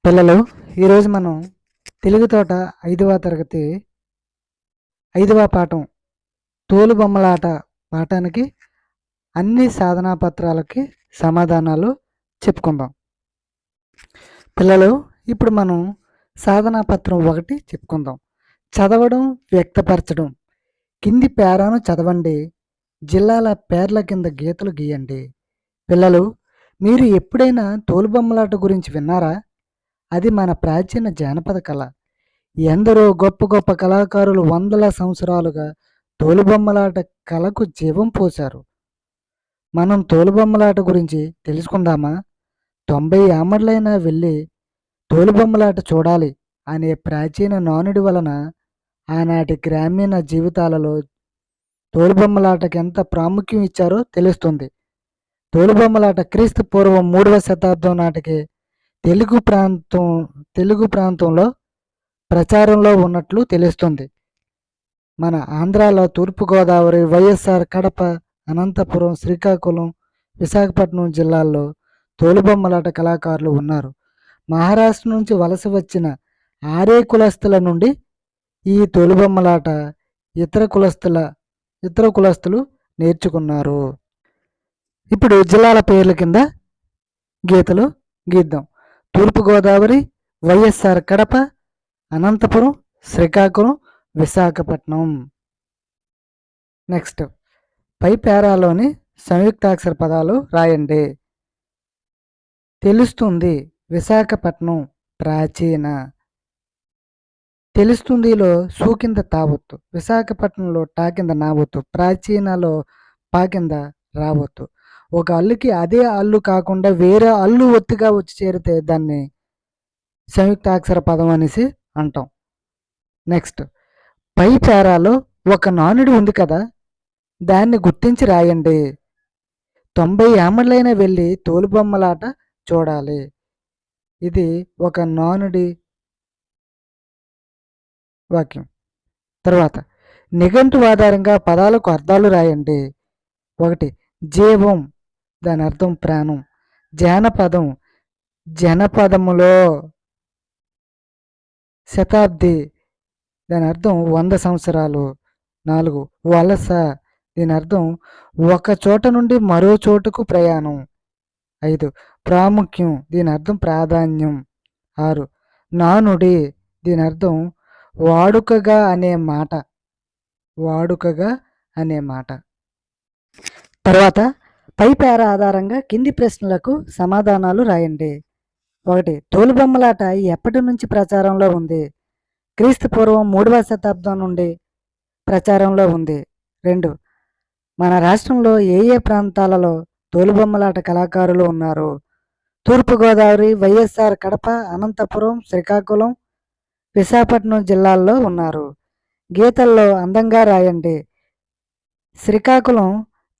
పిల్లలు, ఈరోజు మనం తెలుగు తోట 5వ తరగతి 5వ పాఠం తోలుబొమ్మలాట పాఠానికి అన్ని సాధనా పత్రాలకి సమాధానాలు చెప్పుకుందాం. పిల్లలు, ఇప్పుడు మనం సాధనా పత్రం 1 చెప్పుకుందాం. చదవడం, వ్యక్తపరచడం. కింది పేరాను చదవండి. జిల్లాల పేర్ల కింద గీతలు గీయండి. పిల్లలు, మీరు ఎప్పుడైనా తోలుబొమ్మలాట గురించి విన్నారా? అది మన ప్రాచీన జానపద కళ. ఎందరో గొప్ప గొప్ప కళాకారులు వందల సంవత్సరాలుగా తోలుబొమ్మలాట కళకు జీవం పోశారు. మనం తోలుబొమ్మలాట గురించి తెలుసుకుందామా? 90 ఏమర్లైనా వెళ్ళి తోలుబొమ్మలాట చూడాలి అనే ప్రాచీన నానుడి వలన ఆనాటి గ్రామీణ జీవితాలలో తోలుబొమ్మలాటకి ఎంత ప్రాముఖ్యం ఇచ్చారో తెలుస్తుంది. తోలుబొమ్మలాట క్రీస్తు పూర్వం 3వ శతాబ్దం నాటికి తెలుగు ప్రాంతంలో ప్రచారంలో ఉన్నట్లు తెలుస్తుంది. మన ఆంధ్రాలో తూర్పుగోదావరి, వైఎస్ఆర్, కడప, అనంతపురం, శ్రీకాకుళం, విశాఖపట్నం జిల్లాల్లో తోలుబొమ్మలాట కళాకారులు ఉన్నారు. మహారాష్ట్ర నుంచి వలస వచ్చిన ఆర్య కులస్తుల నుండి ఈ తోలుబొమ్మలాట ఇతర కులస్తులు నేర్చుకున్నారు. ఇప్పుడు జిల్లాల పేర్ల కింద గీతలు గీద్దాం. తూర్పుగోదావరి, వైఎస్ఆర్ కడప, అనంతపురం, శ్రీకాకుళం, విశాఖపట్నం. నెక్స్ట్, పై పేరాలోని సంయుక్తాక్షర పదాలు రాయండి. తెలుస్తుంది, విశాఖపట్నం ప్రాచీన. తెలుస్తుందిలో సు కింద తావొత్తు, విశాఖపట్నంలో టా కింద నావొత్తు, ప్రాచీనలో పా కింద రావొత్తు. ఒక అల్లుకి అదే అల్లు కాకుండా వేరే అల్లు ఒత్తిగా వచ్చి చేరితే దాన్ని సంయుక్తాక్షర పదం అనేసి అంటాం. నెక్స్ట్, పై పేరాలో ఒక నానుడి ఉంది కదా, దాన్ని గుర్తించి రాయండి. 90 ఏమర్లైన వెళ్ళి తోలుబొమ్మలాట చూడాలి. ఇది ఒక నానుడి వాక్యం. తర్వాత, నిఘంటు ఆధారంగా పదాలకు అర్థాలు రాయండి. 1, జీవం, దాని అర్థం ప్రాణం. జానపదం, జనపదములో. శతాబ్ది, దాని అర్థం 100 సంవత్సరాలు. 4, వలస, దీని అర్థం ఒక చోట నుండి మరో చోటుకు ప్రయాణం. 5, ప్రాముఖ్యం, దీని అర్థం ప్రాధాన్యం. 6, నానుడి, దీని అర్థం వాడుకగా అనే మాట. తర్వాత, పై పేర ఆధారంగా కింది ప్రశ్నలకు సమాధానాలు రాయండి. 1, తోలుబొమ్మలాట ఎప్పటి నుంచి ప్రచారంలో ఉంది? క్రీస్తు పూర్వం 3వ శతాబ్దం నుండి ప్రచారంలో ఉంది. 2, మన రాష్ట్రంలో ఏ ఏ ప్రాంతాలలో తోలుబొమ్మలాట కళాకారులు ఉన్నారు? తూర్పుగోదావరి, వైఎస్ఆర్ కడప, అనంతపురం, శ్రీకాకుళం, విశాఖపట్నం జిల్లాల్లో ఉన్నారు. గీతల్లో అందంగా రాయండి. శ్రీకాకుళం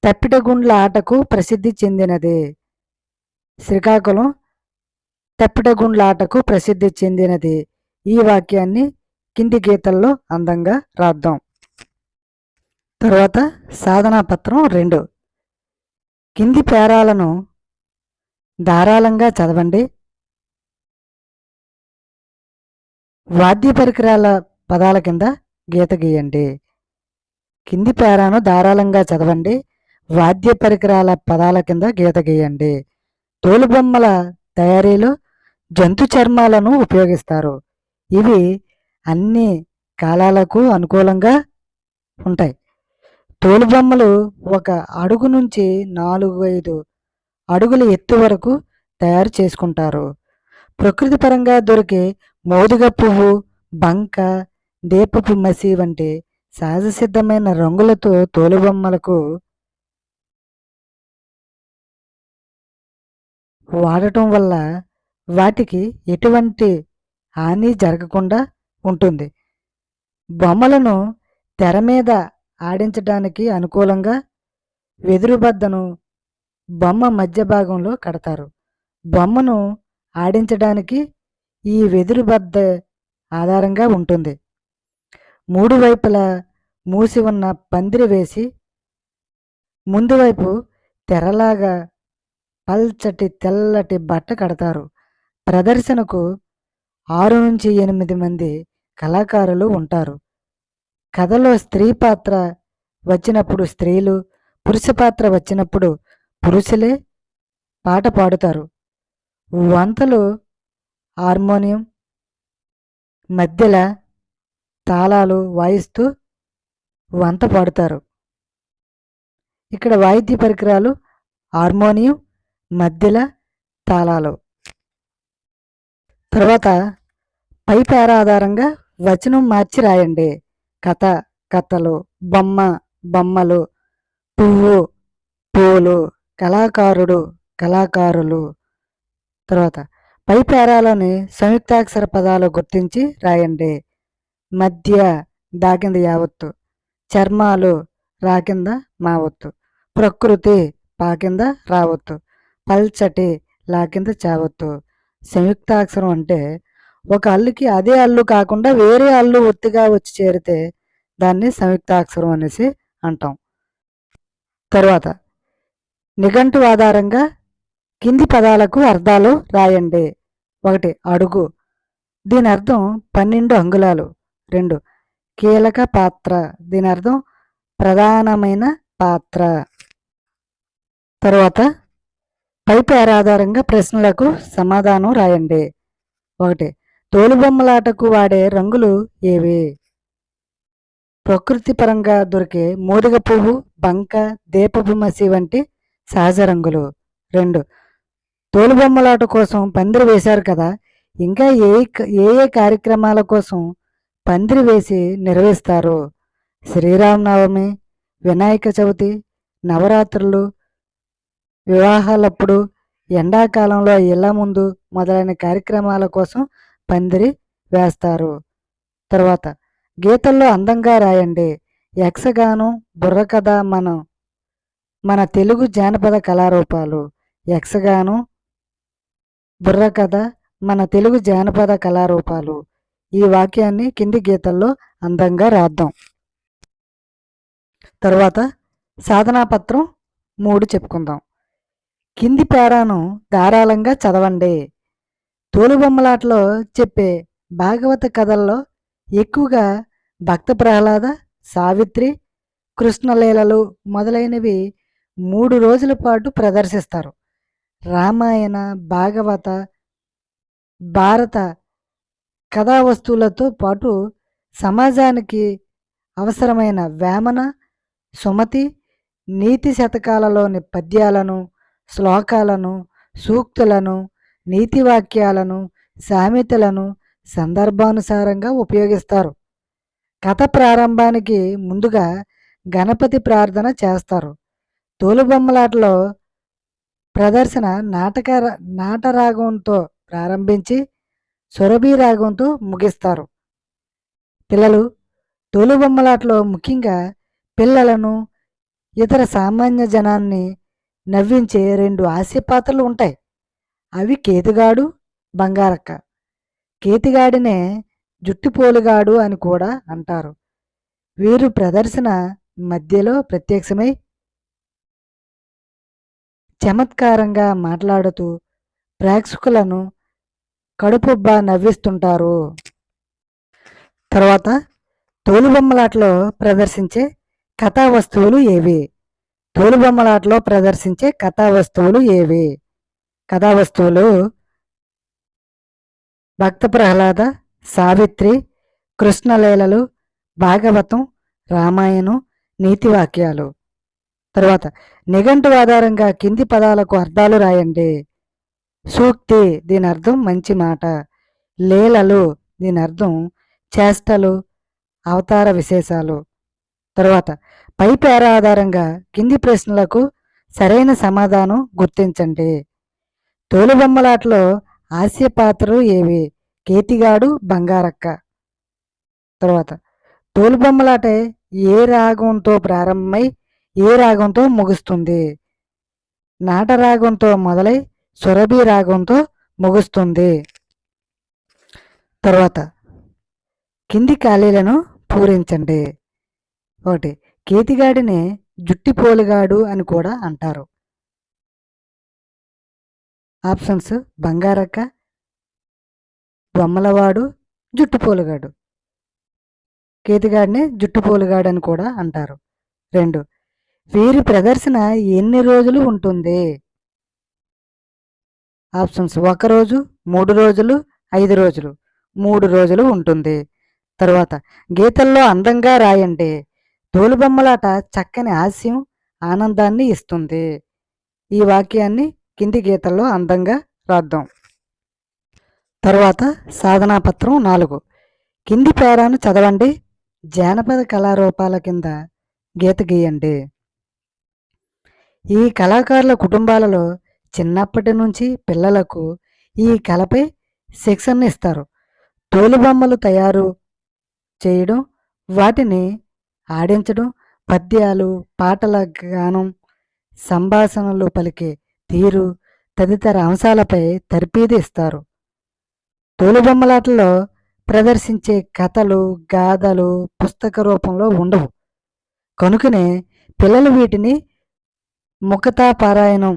తప్పిటగుండ్ల ఆటకు ప్రసిద్ధి చెందినది. శ్రీకాకుళం తప్పిటగుండ్ల ఆటకు ప్రసిద్ధి చెందినది. ఈ వాక్యాన్ని కింది గీతల్లో అందంగా రాద్దాం. తర్వాత, సాధనా పత్రం 2. కింది పేరాలను ధారాళంగా చదవండి. వాద్య పరికరాల పదాల కింద గీత గీయండి. కింది పేరాను ధారాళంగా చదవండి. వాద్య పరికరాల పదాల కింద గీత గీయండి. తోలుబొమ్మల తయారీలో జంతు చర్మాలను ఉపయోగిస్తారు. ఇవి అన్ని కాలాలకు అనుకూలంగా ఉంటాయి. తోలుబొమ్మలు 1 అడుగు నుంచి 4-5 అడుగుల ఎత్తు వరకు తయారు చేసుకుంటారు. ప్రకృతి పరంగా దొరికే మోదుగ పువ్వు, బంక, దీపపు మసి వంటి సహజ సిద్ధమైన రంగులతో తోలుబొమ్మలకు వాడటం వల్ల వాటికి ఎటువంటి హాని జరగకుండా ఉంటుంది. బొమ్మలను తెర మీద ఆడించడానికి అనుకూలంగా వెదురుబద్దను బొమ్మ మధ్య భాగంలో కడతారు. బొమ్మను ఆడించడానికి ఈ వెదురుబద్ద ఆధారంగా ఉంటుంది. 3 వైపులా మూసి ఉన్న పందిరి వేసి ముందు వైపు తెరలాగా పల్చటి తెల్లటి బట్ట కడతారు. ప్రదర్శనకు 6 నుంచి 8 మంది కళాకారులు ఉంటారు. కథలో స్త్రీ పాత్ర వచ్చినప్పుడు స్త్రీలు, పురుష పాత్ర వచ్చినప్పుడు పురుషులే పాట పాడుతారు. వంతలు హార్మోనియం, మధ్యల తాళాలు వాయిస్తూ వంత పాడుతారు. ఇక్కడ వాయిద్య పరికరాలు హార్మోనియం, మధ్యల తాళాలు. తర్వాత పై పేర ఆధారంగా వచనం మార్చి రాయండి. కథ, కథలు, బొమ్మ, బొమ్మలు, పువ్వు, పూలు, కళాకారుడు, కళాకారులు. తర్వాత పై పేరాలోని సంయుక్తాక్షర పదాలు గుర్తించి రాయండి. మధ్య దా కింద యావత్తు, చర్మాలు రా కింద మావత్తు, ప్రకృతి పా కింద రావత్తు, పల్చటి లా కింద చావత్తు. సంయుక్తాక్షరం అంటే ఒక అల్లుకి అదే అల్లు కాకుండా వేరే అల్లు ఒత్తిగా వచ్చి చేరితే దాన్ని సంయుక్తాక్షరం అనేసి అంటాం. తర్వాత నిఘంటు ఆధారంగా కింది పదాలకు అర్థాలు రాయండి. 1 అడుగు, దీని అర్థం 12 అంగుళాలు. 2 కీలక పాత్ర, దీని అర్థం ప్రధానమైన పాత్ర. తర్వాత పై పేర ఆధారంగా ప్రశ్నలకు సమాధానం రాయండి. 1 తోలుబొమ్మలాటకు వాడే రంగులు ఏవి? ప్రకృతి పరంగా దొరికే మోదుగ పువ్వు, బంక, దీపపు మసి వంటి సహజ రంగులు. 2 తోలుబొమ్మలాట కోసం పందిరి వేశారు కదా, ఇంకా ఏ ఏ కార్యక్రమాల కోసం పందిరి వేసి నిర్వహిస్తారు? శ్రీరామనవమి, వినాయక చవితి, నవరాత్రులు, వివాహాలప్పుడు, ఎండాకాలంలో ఇళ్ల ముందు మొదలైన కార్యక్రమాల కోసం పందిరి వేస్తారు. తర్వాత గీతల్లో అందంగా రాయండి. యక్షగానం, బుర్రకథ మన తెలుగు జానపద కళారూపాలు. యక్షగానం, బుర్రకథ మన తెలుగు జానపద కళారూపాలు. ఈ వాక్యాన్ని కింది గీతల్లో అందంగా రాద్దాం. తర్వాత సాధనాపత్రం 3 చెప్పుకుందాం. కింది పేరాను ధారాళంగా చదవండి. తోలుబొమ్మలాటలో చెప్పే భాగవత కథల్లో ఎక్కువగా భక్త ప్రహ్లాద, సావిత్రి, కృష్ణలీలలు మొదలైనవి 3 రోజుల పాటు ప్రదర్శిస్తారు. రామాయణ, భాగవత, భారత కథా వస్తువులతో పాటు సమాజానికి అవసరమైన వేమన, సుమతి, నీతి శతకాలలోని పద్యాలను, శ్లోకాలను, సూక్తులను, నీతివాక్యాలను, సామెతలను సందర్భానుసారంగా ఉపయోగిస్తారు. కథ ప్రారంభానికి ముందుగా గణపతి ప్రార్థన చేస్తారు. తోలుబొమ్మలాటలో ప్రదర్శన నాటరాగంతో ప్రారంభించి సురభి రాగంతో ముగిస్తారు. పిల్లలు, తోలుబొమ్మలాటలో ముఖ్యంగా పిల్లలను, ఇతర సామాన్య జనాన్ని నవ్వించే 2 హాస్య పాత్రలు ఉంటాయి. అవి కేతిగాడు, బంగారక్క. కేతిగాడినే జుట్టుపోలుగాడు అని కూడా అంటారు. వీరు ప్రదర్శన మధ్యలో ప్రత్యక్షమై చమత్కారంగా మాట్లాడుతూ ప్రేక్షకులను కడుపుబ్బా నవ్విస్తుంటారు. తర్వాత తోలుబొమ్మలాటలో ప్రదర్శించే కథా వస్తువులు ఏవి? తోలుబొమ్మలాటలో ప్రదర్శించే కథా వస్తువులు ఏవి? కథా వస్తువులు భక్త ప్రహ్లాద, సావిత్రి, కృష్ణలీలలు, భాగవతం, రామాయణం, నీతివాక్యాలు. తర్వాత నిఘంటు ఆధారంగా కింది పదాలకు అర్థాలు రాయండి. సూక్తి, దీని అర్థం మంచి మాట. లీలలు, దీని అర్థం చేష్టలు, అవతార విశేషాలు. తర్వాత పై పేర ఆధారంగా కింది ప్రశ్నలకు సరైన సమాధానం గుర్తించండి. తోలుబొమ్మలాటలో హాస్య పాత్రలు ఏవి? కేతిగాడు, బంగారక్క. తర్వాత తోలుబొమ్మలాట ఏ రాగంతో ప్రారంభమై ఏ రాగంతో ముగుస్తుంది? నాటరాగంతో మొదలై సురభి రాగంతో ముగుస్తుంది. తర్వాత కింది ఖాళీలను పూరించండి. 1 కేతిగాడిని జుట్టిపోలుగాడు అని కూడా అంటారు. ఆప్షన్స్ బంగారక్క, బొమ్మలవాడు జుట్టుపోలుగాడు. కేతిగాడిని జుట్టుపోలుగాడు అని కూడా అంటారు. 2. వీరి ప్రదర్శన ఎన్ని రోజులు ఉంటుంది? ఆప్షన్స్: 1 రోజు, 3 రోజులు, 5 రోజులు. 3 రోజులు ఉంటుంది. తర్వాత గీతల్లో అందంగా రాయండి. తోలుబొమ్మలాట చక్కని హాస్యం, ఆనందాన్ని ఇస్తుంది. ఈ వాక్యాన్ని కింది గీతల్లో అందంగా రాద్దాం. తర్వాత సాధనాపత్రం 4. కింది పేరాను చదవండి. జానపద కళారూపాల కింద గీత గీయండి. ఈ కళాకారుల కుటుంబాలలో చిన్నప్పటి నుంచి పిల్లలకు ఈ కళపై శిక్షణ ఇస్తారు. తోలుబొమ్మలు తయారు చేయడం, వాటిని ఆడించడం, పద్యాలు, పాటల గానం, సంభాషణలు పలికే తీరు తదితర అంశాలపై తర్ఫీదు ఇస్తారు. తోలుబొమ్మలాటలో ప్రదర్శించే కథలు, గాథలు పుస్తక రూపంలో ఉండవు. కనుకనే పిల్లలు వీటిని ముఖతాపారాయణం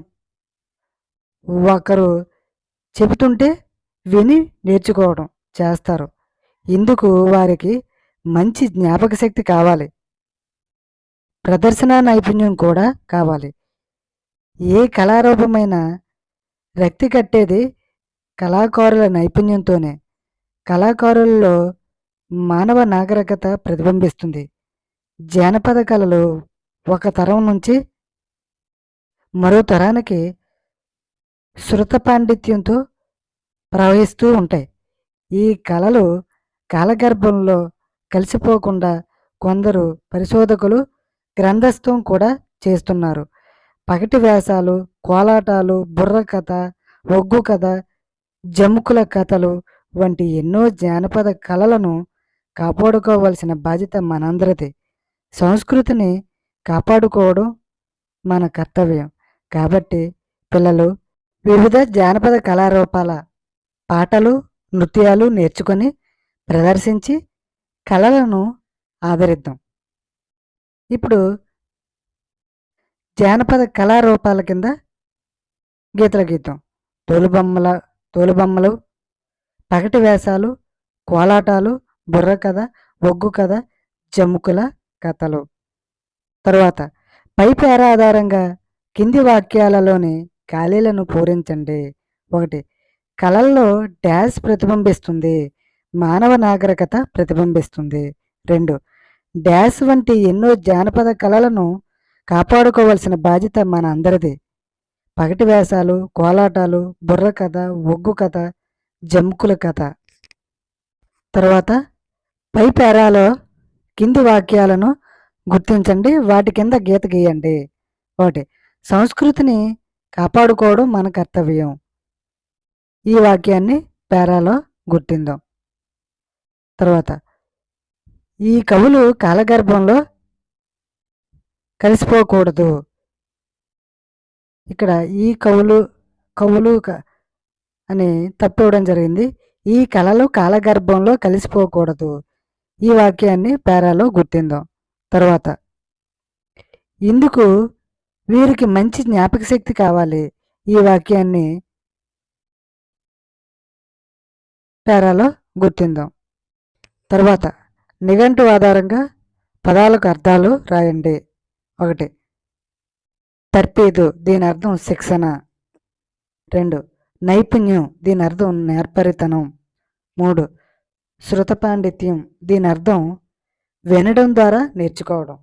ఒకరు చెబుతుంటే విని నేర్చుకోవడం చేస్తారు. ఇందుకు వారికి మంచి జ్ఞాపక శక్తి కావాలి, ప్రదర్శన నైపుణ్యం కూడా కావాలి. ఏ కళారూపమైన రక్తి కట్టేది కళాకారుల నైపుణ్యంతోనే. కళాకారులలో మానవ నాగరికత ప్రతిబింబిస్తుంది. జానపద కళలు ఒక తరం నుంచి మరో తరానికి శృత పాండిత్యంతో ప్రవహిస్తూ ఉంటాయి. ఈ కళలు కాలగర్భంలో కలిసిపోకుండా కొందరు పరిశోధకులు గ్రంథస్థం కూడా చేస్తున్నారు. పగటి వేషాలు, కోలాటాలు, బుర్ర కథ, ఒగ్గు కథ, జముకుల కథలు వంటి ఎన్నో జానపద కళలను కాపాడుకోవాల్సిన బాధ్యత మనందరిది. సంస్కృతిని కాపాడుకోవడం మన కర్తవ్యం. కాబట్టి పిల్లలు వివిధ జానపద కళారూపాల పాటలు, నృత్యాలు నేర్చుకొని ప్రదర్శించి కళలను ఆదరిద్దాం. ఇప్పుడు జానపద కళారూపాల కింద గీతలు గీద్దాం. తోలుబొమ్మలు, పగటి వేషాలు, కోలాటాలు, బుర్ర కథ, ఒగ్గు కథ, జముకుల కథలు. తరువాత పై పేర ఆధారంగా కింది వాక్యాలలోని ఖాళీలను పూరించండి. 1. కళల్లో డాష్ ప్రతిబింబిస్తుంది. మానవ నాగరికత ప్రతిబింబిస్తుంది. 2. డాష్ వంటి ఎన్నో జానపద కళలను కాపాడుకోవాల్సిన బాధ్యత మన అందరిది. పగటి వేషాలు, కోలాటాలు, బుర్ర కథ, ఒగ్గు కథ, జముకుల కథ. తర్వాత పై పేరాలో కింది వాక్యాలను గుర్తించండి. వాటి కింద గీత గీయండి. 1. సంస్కృతిని కాపాడుకోవడం మన కర్తవ్యం. ఈ వాక్యాన్ని పేరాలో గుర్తిందాం. తర్వాత ఈ కవులు కాలగర్భంలో కలిసిపోకూడదు. ఇక్కడ ఈ కవులు అని తప్పివ్వడం జరిగింది. ఈ కళలు కాలగర్భంలో కలిసిపోకూడదు. ఈ వాక్యాన్ని పేరాలో గుర్తిందాం. తర్వాత ఇందుకు వీరికి మంచి జ్ఞాపక శక్తి కావాలి. ఈ వాక్యాన్ని పేరాలో గుర్తిందాం. తర్వాత నిఘంటు ఆధారంగా పదాలకు అర్థాలు రాయండి. 1. తర్ఫీదు, దీని అర్థం శిక్షణ. 2. నైపుణ్యం, దీని అర్థం నేర్పరితనం. 3. శృత పాండిత్యం, దీని అర్థం వినడం ద్వారా నేర్చుకోవడం.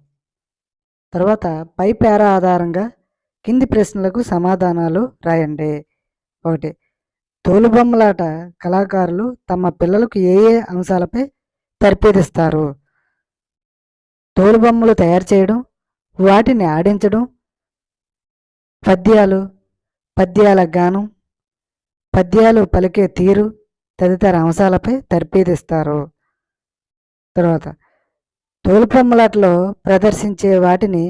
తర్వాత పై పేరా ఆధారంగా కింది ప్రశ్నలకు సమాధానాలు రాయండి. 1. తోలుబొమ్మలాట కళాకారులు తమ పిల్లలకు ఏ ఏ అంశాలపై తర్ఫీదిస్తారు? తోలుబొమ్మలు తయారు చేయడం, వాటిని ఆడించడం, పద్యాల గానం, పద్యాలు పలికే తీరు తదితర అంశాలపై తర్ఫీదిస్తారు. తర్వాత తోలుబొమ్మలాటలో ప్రదర్శించే వాటిని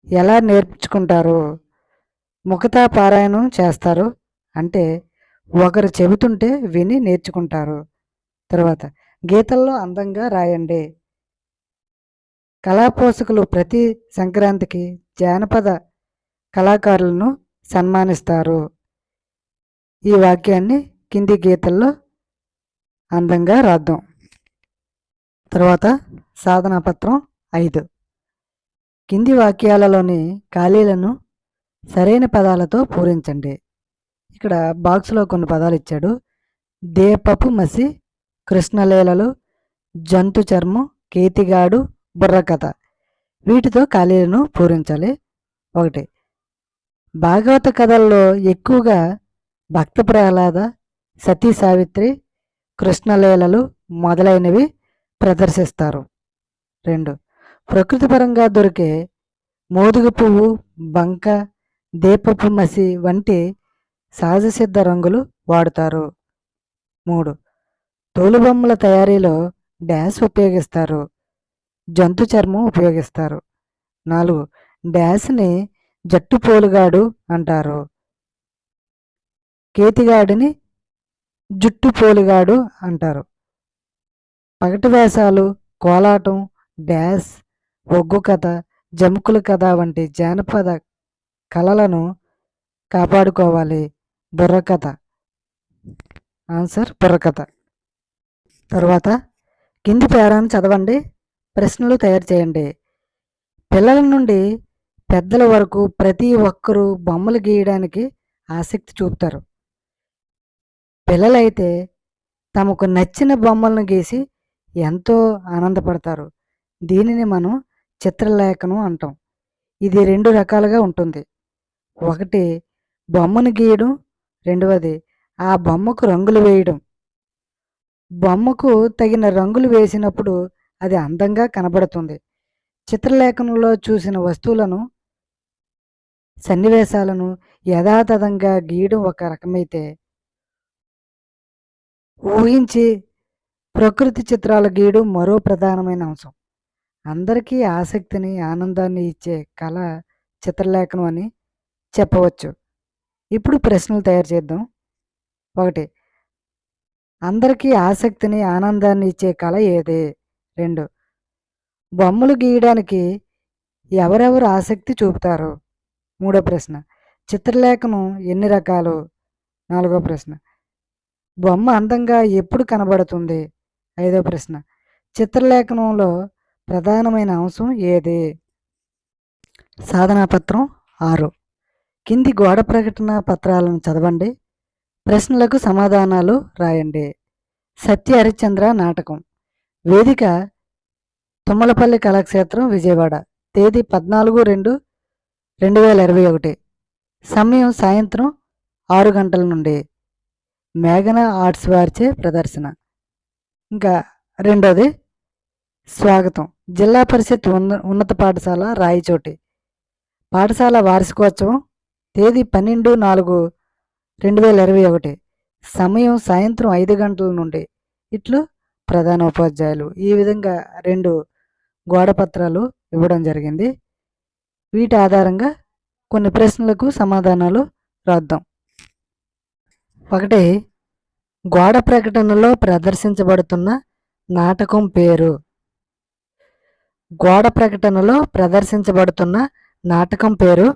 ఎలా నేర్చుకుంటారు? ముఖతా పారాయణం చేస్తారు, అంటే ఒకరు చెబుతుంటే విని నేర్చుకుంటారు. తర్వాత గీతల్లో అందంగా రాయండి. కళాపోషకులు ప్రతి సంక్రాంతికి జానపద కళాకారులను సన్మానిస్తారు. ఈ వాక్యాన్ని కింది గీతల్లో అందంగా రాద్దాం. తర్వాత సాధనా పత్రం 5. కింది వాక్యాలలోని ఖాళీలను సరైన పదాలతో పూరించండి. ఇక్కడ బాక్స్లో కొన్ని పదాలు ఇచ్చాడు. దీపపు మసి, కృష్ణలీలలు, జంతు చర్మం, కేతిగాడు, బుర్రకథ. వీటితో ఖాళీలను పూరించాలి. 1. భాగవత కథల్లో ఎక్కువగా భక్త ప్రహ్లాద, సతీ సావిత్రి, కృష్ణలీలలు మొదలైనవి ప్రదర్శిస్తారు. 2. ప్రకృతిపరంగా దొరికే మోదుగ పువ్వు, బంక, దీపపు మసి వంటి సహజ సిద్ధ రంగులు వాడుతారు. 3. తోలుబొమ్మల తయారీలో డాష్ ఉపయోగిస్తారు. జంతు చర్మం ఉపయోగిస్తారు. 4. డాష్ని జట్టు పోలుగాడు అంటారు. కేతిగాడిని జుట్టు పోలుగాడు అంటారు. పగటి వేషాలు, కోలాటం, డాష్, ఒగ్గు కథ, జముకుల కథ వంటి జానపద కళలను కాపాడుకోవాలి. బుర్రకథ. ఆన్సర్ బుర్రకథ. తర్వాత కింది పేరాను చదవండి, ప్రశ్నలు తయారు చేయండి. పిల్లల నుండి పెద్దల వరకు ప్రతి ఒక్కరూ బొమ్మలు గీయడానికి ఆసక్తి చూపుతారు. పిల్లలైతే తమకు నచ్చిన బొమ్మలను గీసి ఎంతో ఆనందపడతారు. దీనిని మనం చిత్రలేఖనం అంటాం. ఇది 2 రకాలుగా ఉంటుంది. 1 బొమ్మను గీయడం, 2వది ఆ బొమ్మకు రంగులు వేయడం. బొమ్మకు తగిన రంగులు వేసినప్పుడు అది అందంగా కనబడుతుంది. చిత్రలేఖనంలో చూసిన వస్తువులను, సన్నివేశాలను యథాతథంగా గీయడం ఒక రకమైతే, ఊహించి ప్రకృతి చిత్రాలు గీయడం మరో ప్రధానమైన అంశం. అందరికీ ఆసక్తిని, ఆనందాన్ని ఇచ్చే కళ చిత్రలేఖనం అని చెప్పవచ్చు. ఇప్పుడు ప్రశ్నలు తయారు చేద్దాం. 1. అందరికీ ఆసక్తిని, ఆనందాన్ని ఇచ్చే కళ ఏది? 2. బొమ్మలు గీయడానికి ఎవరెవరు ఆసక్తి చూపుతారు? 3వ ప్రశ్న. చిత్రలేఖనం ఎన్ని రకాలు? 4వ ప్రశ్న. బొమ్మ అందంగా ఎప్పుడు కనబడుతుంది? 5వ ప్రశ్న. చిత్రలేఖనంలో ప్రధానమైన అంశం ఏది? సాధనా పత్రం 6. కింది గోడ ప్రకటన పత్రాలను చదవండి. ప్రశ్నలకు సమాధానాలు రాయండి. సత్య హరిశ్చంద్ర నాటకం. వేదిక తుమ్మలపల్లి కళాక్షేత్రం, విజయవాడ. తేదీ 14/2/2021. సమయం సాయంత్రం 6 గంటల నుండి. మేఘన ఆర్ట్స్ వారిచే ప్రదర్శన. ఇంకా 2వది స్వాగతం. జిల్లా పరిషత్ ఉన్నత పాఠశాల, రాయచోటి. పాఠశాల వార్షికోత్సవం. తేదీ 12/4/2021. సమయం సాయంత్రం 5 గంటల నుండి. ఇట్లు ప్రధాన ఉపాధ్యాయులు. ఈ విధంగా 2 గోడ పత్రాలు ఇవ్వడం జరిగింది. వీటి ఆధారంగా కొన్ని ప్రశ్నలకు సమాధానాలు రాద్దాం. 1. గోడ ప్రకటనలో ప్రదర్శించబడుతున్న నాటకం పేరు. గోడ ప్రకటనలో ప్రదర్శించబడుతున్న నాటకం పేరు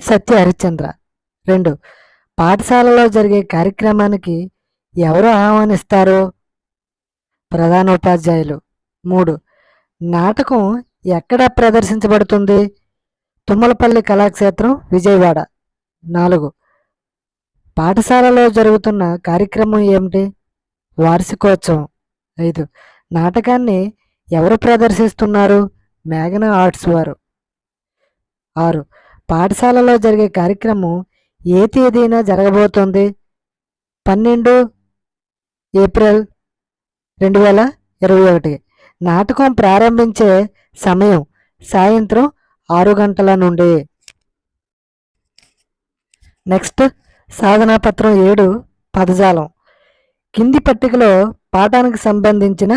సత్య హరిశ్చంద్ర. 2. పాఠశాలలో జరిగే కార్యక్రమానికి ఎవరు ఆహ్వానిస్తారు? ప్రధానోపాధ్యాయులు. 3. నాటకం ఎక్కడ ప్రదర్శించబడుతుంది? తుమ్మలపల్లి కళాక్షేత్రం, విజయవాడ. 4. పాఠశాలలో జరుగుతున్న కార్యక్రమం ఏమిటి? వార్షికోత్సవం. 5. నాటకాన్ని ఎవరు ప్రదర్శిస్తున్నారు? మేఘన ఆర్ట్స్ వారు. 6. పాఠశాలలో జరిగే కార్యక్రమం ఏ తేదీన జరగబోతోంది? 12/4/2021. నాటకం ప్రారంభించే సమయం సాయంత్రం 6 గంటల నుండి. నెక్స్ట్ సాధనా పత్రం 7 పదజాలం. కింది పట్టికలో పాఠానికి సంబంధించిన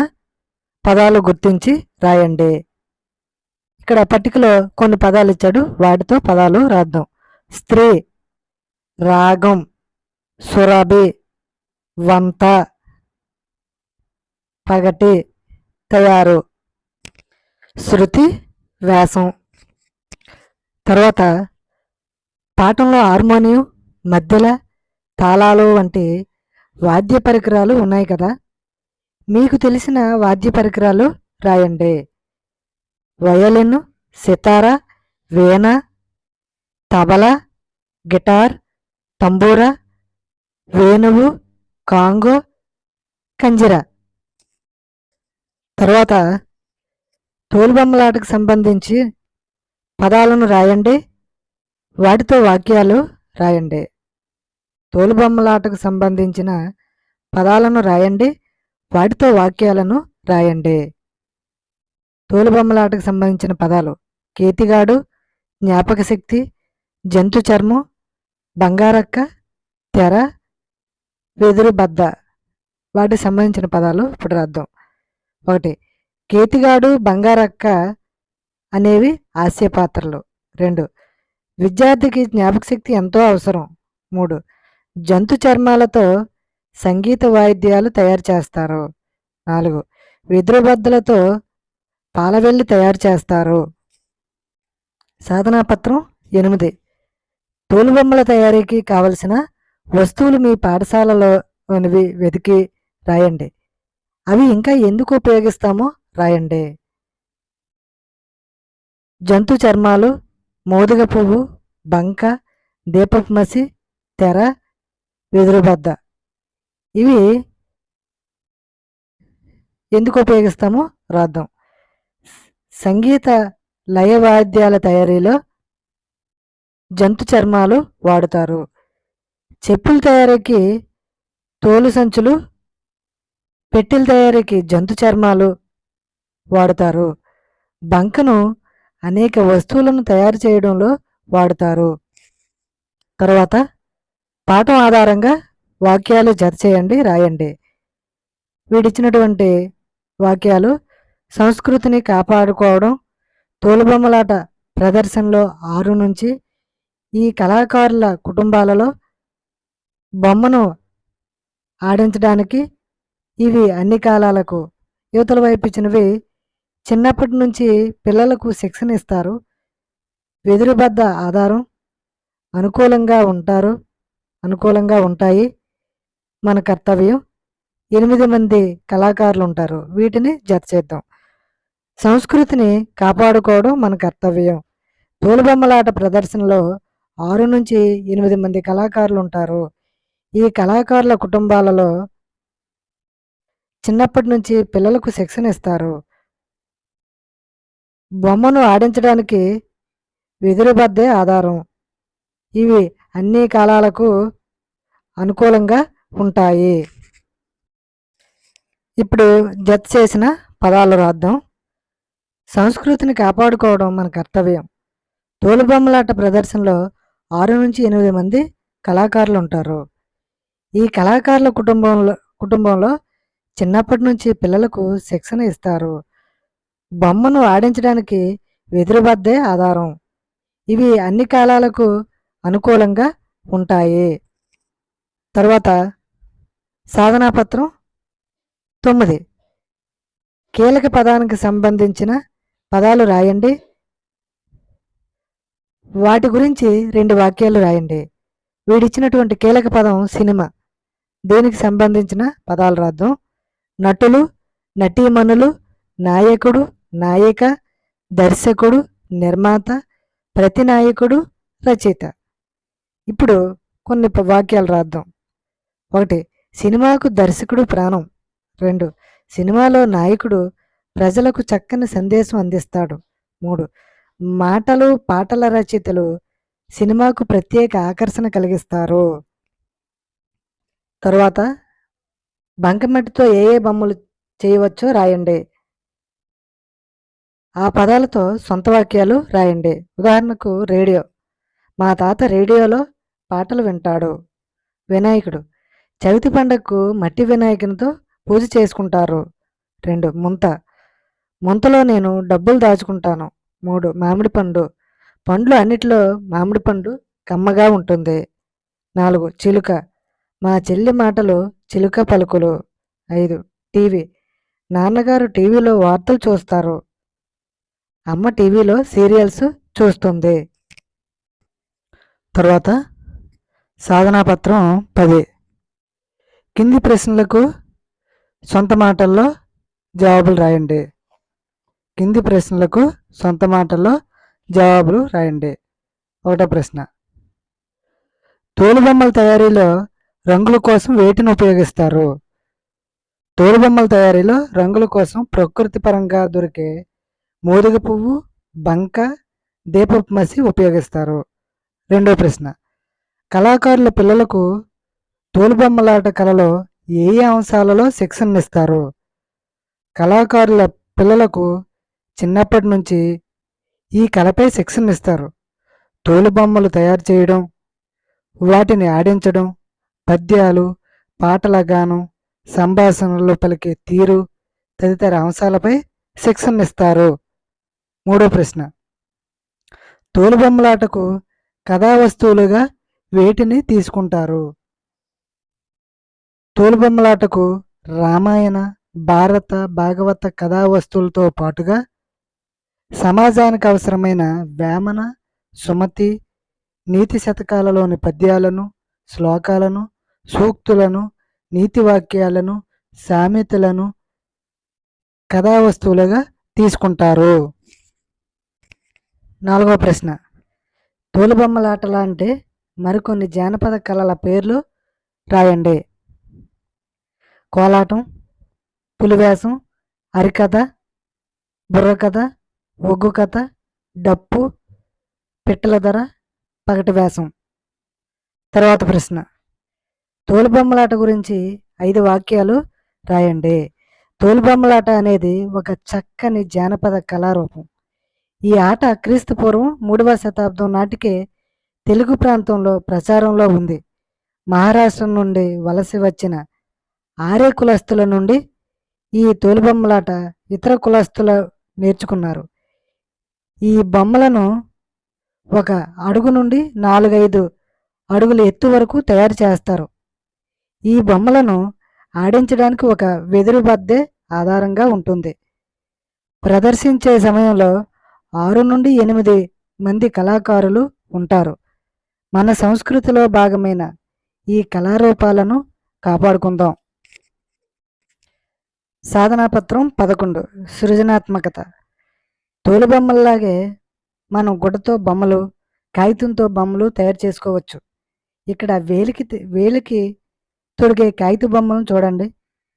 పదాలు గుర్తించి రాయండి. ఇక్కడ పట్టికలో కొన్ని పదాలు ఇచ్చాడు, వాటితో పదాలు రాద్దాం. స్త్రీ, రాగం, సురభి, వంత, పగటి, తయారు. శృతి, వ్యాసం. తర్వాత పాఠంలో హార్మోనియం, మధ్యల, తాళాలు వంటి వాద్య పరికరాలు ఉన్నాయి కదా, మీకు తెలిసిన వాద్య పరికరాలు రాయండి. వయలిన్, సితార, వీణ, తబలా, గిటార్, తంబూర, వేణువు, కాంగో, కంజిర. తర్వాత తోలుబొమ్మలాటకు సంబంధించి పదాలను రాయండి, వాటితో వాక్యాలు రాయండి. తోలుబొమ్మలాటకు సంబంధించిన పదాలను రాయండి, వాటితో వాక్యాలను రాయండి. తోలుబొమ్మలాటకు సంబంధించిన పదాలు: కేతిగాడు, జ్ఞాపక శక్తి, జంతు చర్మం, బంగారక్క, తెర, వెదురు బద్ద. వాటికి సంబంధించిన పదాలు ఇప్పుడు రాద్దాం. 1. కేతిగాడు, బంగారక్క అనేవి హాస్య పాత్రలు. 2. విద్యార్థికి జ్ఞాపక శక్తి ఎంతో అవసరం. 3. జంతు చర్మాలతో సంగీత వాయిద్యాలు తయారు చేస్తారు. 4. వెదురుబద్దలతో పాలవెల్లి తయారు చేస్తారు. సాధనాపత్రం 8. తోలుబొమ్మల తయారీకి కావలసిన వస్తువులు మీ పాఠశాలలోనివి వెతికి రాయండి. అవి ఇంకా ఎందుకు ఉపయోగిస్తామో రాయండి. జంతు చర్మాలు, మోదుగ పువ్వు, బంక, దీపపు మసి, తెర, వెదురుబద్ద. ఇవి ఎందుకు ఉపయోగిస్తామో రాద్దాం. సంగీత లయవాద్యాల తయారీలో జంతు చర్మాలు వాడుతారు. చెప్పుల తయారీకి తోలు సంచులు, పెట్టెల తయారీకి జంతు చర్మాలు వాడుతారు. బంకను అనేక వస్తువులను తయారు చేయడంలో వాడుతారు. తర్వాత పాఠం ఆధారంగా వాక్యాలు జత చేయండి, రాయండి. వీడిచ్చినటువంటి వాక్యాలు: సంస్కృతిని కాపాడుకోవడం, తోలుబొమ్మలాట ప్రదర్శనలో 6 నుంచి ఈ కళాకారుల కుటుంబాలలో బొమ్మను ఆడించడానికి ఇవి అన్ని కాలాలకు. యువతల వైపు ఇచ్చినవి: చిన్నప్పటి నుంచి పిల్లలకు శిక్షణ ఇస్తారు, వెదురుబద్ద ఆధారం, అనుకూలంగా ఉంటాయి, మన కర్తవ్యం, 8 మంది కళాకారులు ఉంటారు. వీటిని జత చేద్దాం. సంస్కృతిని కాపాడుకోవడం మన కర్తవ్యం. తోలుబొమ్మలాట ప్రదర్శనలో 6 నుంచి 8 మంది కళాకారులు ఉంటారు. ఈ కళాకారుల కుటుంబాలలో చిన్నప్పటి నుంచి పిల్లలకు శిక్షణ ఇస్తారు. బొమ్మను ఆడించడానికి వెదురుబద్దే ఆధారం. ఇవి అన్ని కాలాలకు అనుకూలంగా ఉంటాయి. ఇప్పుడు జత చేసిన పదాలు రాద్దాం. సంస్కృతిని కాపాడుకోవడం మన కర్తవ్యం. తోలుబొమ్మలాట ప్రదర్శనలో 6 నుంచి 8 మంది కళాకారులు ఉంటారు. ఈ కళాకారుల కుటుంబంలో చిన్నప్పటి నుంచి పిల్లలకు శిక్షణ ఇస్తారు. బొమ్మను ఆడించడానికి వెదురుబద్దే ఆధారం. ఇవి అన్ని కాలాలకు అనుకూలంగా ఉంటాయి. తర్వాత సాధనాపత్రం 9. కీలక పదానికి సంబంధించిన పదాలు రాయండి, వాటి గురించి 2 వాక్యాలు రాయండి. వీడిచ్చినటువంటి కీలక పదం సినిమా. దీనికి సంబంధించిన పదాలు రాద్దాం. నటులు, నటీమణులు, నాయకుడు, నాయిక, దర్శకుడు, నిర్మాత, ప్రతినాయకుడు, రచయిత. ఇప్పుడు కొన్ని వాక్యాలు రాద్దాం. 1. సినిమాకు దర్శకుడు ప్రాణం. 2. సినిమాలో నాయకుడు ప్రజలకు చక్కని సందేశం అందిస్తాడు. 3. మాటలు, పాటల రచయితలు సినిమాకు ప్రత్యేక ఆకర్షణ కలిగిస్తారు. తర్వాత బంకమట్టితో ఏ బొమ్మలు చేయవచ్చో రాయండి. ఆ పదాలతో సొంత వాక్యాలు రాయండి. ఉదాహరణకు రేడియో. మా తాత రేడియోలో పాటలు వింటాడు. వినాయకుడు. చవితి పండగకు మట్టి వినాయకునితో పూజ చేసుకుంటారు. 2. ముంతలో నేను డబ్బులు దాచుకుంటాను. 3. మామిడి పండు. పండ్లు అన్నిటిలో మామిడి పండు కమ్మగా ఉంటుంది. 4. చిలుక. మా చెల్లి మాటలు చిలుక పలుకులు. 5. టీవీ. నాన్నగారు టీవీలో వార్తలు చూస్తారు. అమ్మ టీవీలో సీరియల్స్ చూస్తుంది. తర్వాత సాధనాపత్రం 10. కింది ప్రశ్నలకు సొంత మాటల్లో జవాబులు రాయండి. కింది ప్రశ్నలకు సొంత మాటల్లో జవాబులు రాయండి. ఒకటో ప్రశ్న, తోలుబొమ్మల తయారీలో రంగుల కోసం వేటిని ఉపయోగిస్తారు? తోలుబొమ్మల తయారీలో రంగుల కోసం ప్రకృతి పరంగా దొరికే మోదుగ పువ్వు, బంక, దీపపు మసి ఉపయోగిస్తారు. రెండో ప్రశ్న, కళాకారుల పిల్లలకు తోలుబొమ్మలాట కళలో ఏ ఏ అంశాలలో శిక్షణ ఇస్తారు? కళాకారుల పిల్లలకు చిన్నప్పటి నుంచి ఈ కళపై శిక్షణ ఇస్తారు. తోలుబొమ్మలు తయారు చేయడం, వాటిని ఆడించడం, పద్యాలు, పాటల గానం, సంభాషణలు పలికే తీరు తదితర అంశాలపై శిక్షణ ఇస్తారు. మూడో ప్రశ్న, తోలుబొమ్మలాటకు కథా వస్తువులుగా వేటిని తీసుకుంటారు? తోలుబొమ్మలాటకు రామాయణ, భారత, భాగవత కథా వస్తువులతో పాటుగా సమాజానికి అవసరమైన వేమన, సుమతి, నీతి శతకాలలోని పద్యాలను, శ్లోకాలను, సూక్తులను, నీతి వాక్యాలను, సామెతలను కథా వస్తువులుగా తీసుకుంటారు. నాలుగవ ప్రశ్న, తోలుబొమ్మలాట లాంటి మరికొన్ని జానపద కళల పేర్లు రాయండి. కోలాటం, పులివేషం, హరికథ, బుర్రకథ, ఒగ్గు కథ, డప్పు, పిట్టల ధర, పగటి వేషం. తర్వాత ప్రశ్న, తోలుబొమ్మలాట గురించి 5 వాక్యాలు రాయండి. తోలుబొమ్మలాట అనేది ఒక చక్కని జానపద కళారూపం. ఈ ఆట క్రీస్తు పూర్వం 3వ శతాబ్దం నాటికే తెలుగు ప్రాంతంలో ప్రచారంలో ఉంది. మహారాష్ట్ర నుండి వలస వచ్చిన ఆర్య కులస్తుల నుండి ఈ తోలుబొమ్మలాట ఇతర కులస్తులు నేర్చుకున్నారు. ఈ బొమ్మలను 1 అడుగు నుండి 4-5 అడుగుల ఎత్తు వరకు తయారు చేస్తారు. ఈ బొమ్మలను ఆడించడానికి ఒక వెదురు బద్దే ఆధారంగా ఉంటుంది. ప్రదర్శించే సమయంలో 6 నుండి 8 మంది కళాకారులు ఉంటారు. మన సంస్కృతిలో భాగమైన ఈ కళారూపాలను కాపాడుకుందాం. సాధనాపత్రం 11, సృజనాత్మకత. తోలుబొమ్మల్లాగే మనం గుడ్డతో బొమ్మలు, కాగితంతో బొమ్మలు తయారు చేసుకోవచ్చు. ఇక్కడ వేలికి తొడిగే కాగిత బొమ్మలను చూడండి.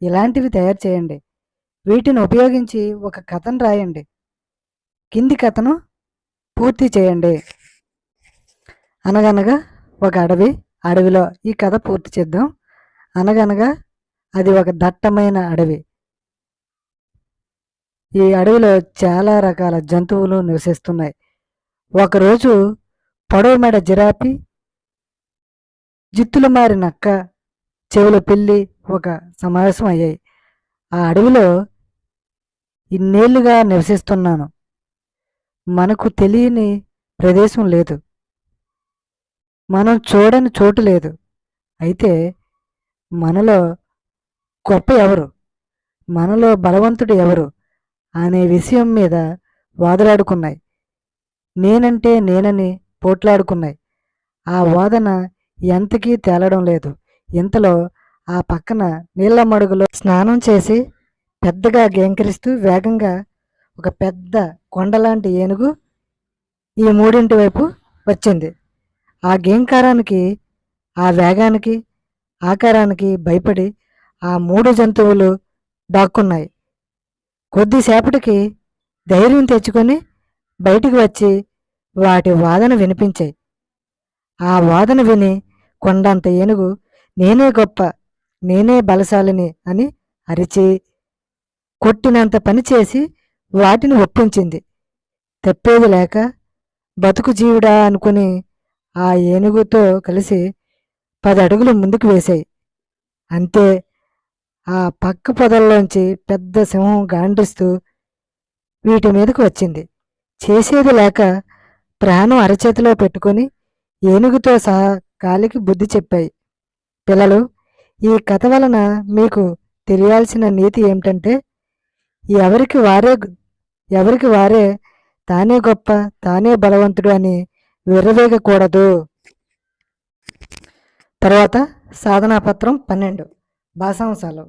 ఇలాంటివి తయారు చేయండి. వీటిని ఉపయోగించి ఒక కథను రాయండి. కింది కథను పూర్తి చేయండి. అనగనగా ఒక అడవిలో ఈ కథ పూర్తి చేద్దాం. అనగనగా అది ఒక దట్టమైన అడవి. ఈ అడవిలో చాలా రకాల జంతువులు నివసిస్తున్నాయి. ఒకరోజు పొడవు మెడ జిరాఫీ, జిత్తులు మారి నక్క, చెవుల పిల్లి ఒక సమావేశం అయ్యాయి. ఆ అడవిలో ఇన్నేళ్లుగా నివసిస్తున్నాను. మనకు తెలియని ప్రదేశం లేదు, మనం చూడని చోటు లేదు. అయితే మనలో గొప్ప ఎవరు, మనలో బలవంతుడు ఎవరు అనే విషయం మీద వాదులాడుకున్నాయి. నేనంటే నేనని పోట్లాడుకున్నాయి. ఆ వాదన ఎంతకీ తేలడం లేదు. ఇంతలో ఆ పక్కన నీళ్ల మడుగులో స్నానం చేసి పెద్దగా గేంకరిస్తూ వేగంగా ఒక పెద్ద కొండలాంటి ఏనుగు ఈ మూడింటి వైపు వచ్చింది. ఆ గేంకారానికి, ఆ వేగానికి, ఆకారానికి భయపడి ఆ 3 జంతువులు దాక్కున్నాయి. కొద్దిసేపటికి ధైర్యం తెచ్చుకొని బయటికి వచ్చి వాటి వాదన వినిపించాయి. ఆ వాదన విని కొండంత ఏనుగు నేనే గొప్ప, నేనే బలశాలిని అని అరిచి కొట్టినంత పని చేసి వాటిని ఒప్పించింది. తప్పేది లేక బతుకు జీవుడా అనుకుని ఆ ఏనుగుతో కలిసి 10 అడుగులు ముందుకు వేశాయి. అంతే, ఆ పక్క పొదల్లోంచి పెద్ద సింహం గాండ్రిస్తూ వీటి మీదకు వచ్చింది. చేసేది లేక ప్రాణం అరచేతిలో పెట్టుకొని ఏనుగుతో సహా కాలికి బుద్ధి చెప్పాయి. పిల్లలు, ఈ కథ వలన మీకు తెలియాల్సిన నీతి ఏమిటంటే ఎవరికి వారే తానే గొప్ప, తానే బలవంతుడు అని విర్రవేగకూడదు. తర్వాత సాధనాపత్రం 12, భాషాంశాలు.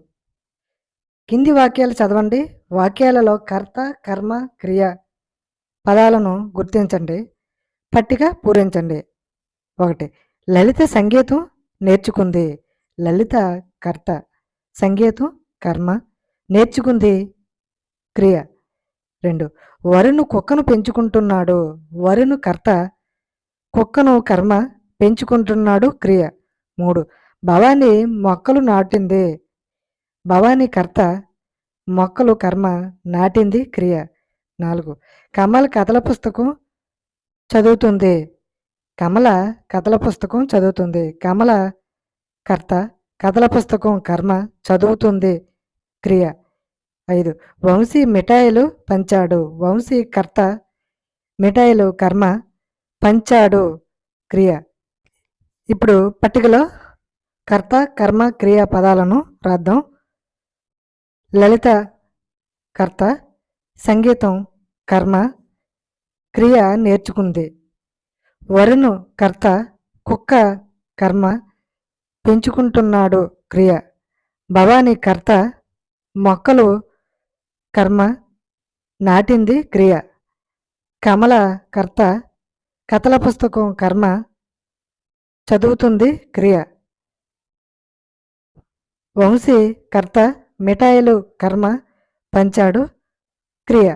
కింది వాక్యాలు చదవండి. వాక్యాలలో కర్త, కర్మ, క్రియ పదాలను గుర్తించండి. పట్టిక పూరించండి. 1. లలిత సంగీతం నేర్చుకుంది. లలిత కర్త, సంగీతం కర్మ, నేర్చుకుంది క్రియ. 2. వరుణ్ కుక్కను పెంచుకుంటున్నాడు. వరుణ్ కర్త, కుక్కను కర్మ, పెంచుకుంటున్నాడు క్రియ. 3. భవాని మొక్కలు నాటింది. భవాని కర్త, మొక్కలు కర్మ, నాటింది క్రియ. 4. కమల్ కథల పుస్తకం చదువుతుంది. కమల కథల పుస్తకం చదువుతుంది. కమల కర్త, కథల పుస్తకం కర్మ, చదువుతుంది క్రియ. 5. వంశీ మిఠాయిలు పంచాడు. వంశీ కర్త, మిఠాయిలు కర్మ, పంచాడు క్రియ. ఇప్పుడు పట్టికలో కర్త, కర్మ, క్రియ పదాలను రాద్దాం. లలిత కర్త, సంగీతం కర్మ, క్రియ నేర్చుకుంది. వరుణ్ కర్త, కుక్క కర్మ, పెంచుకుంటున్నాడు క్రియ. భవాని కర్త, మొక్కలు కర్మ, నాటింది క్రియ. కమల కర్త, కథల పుస్తకం కర్మ, చదువుతుంది క్రియ. వంశీ కర్త, మిఠాయిలు కర్మ, పంచాడు క్రియ.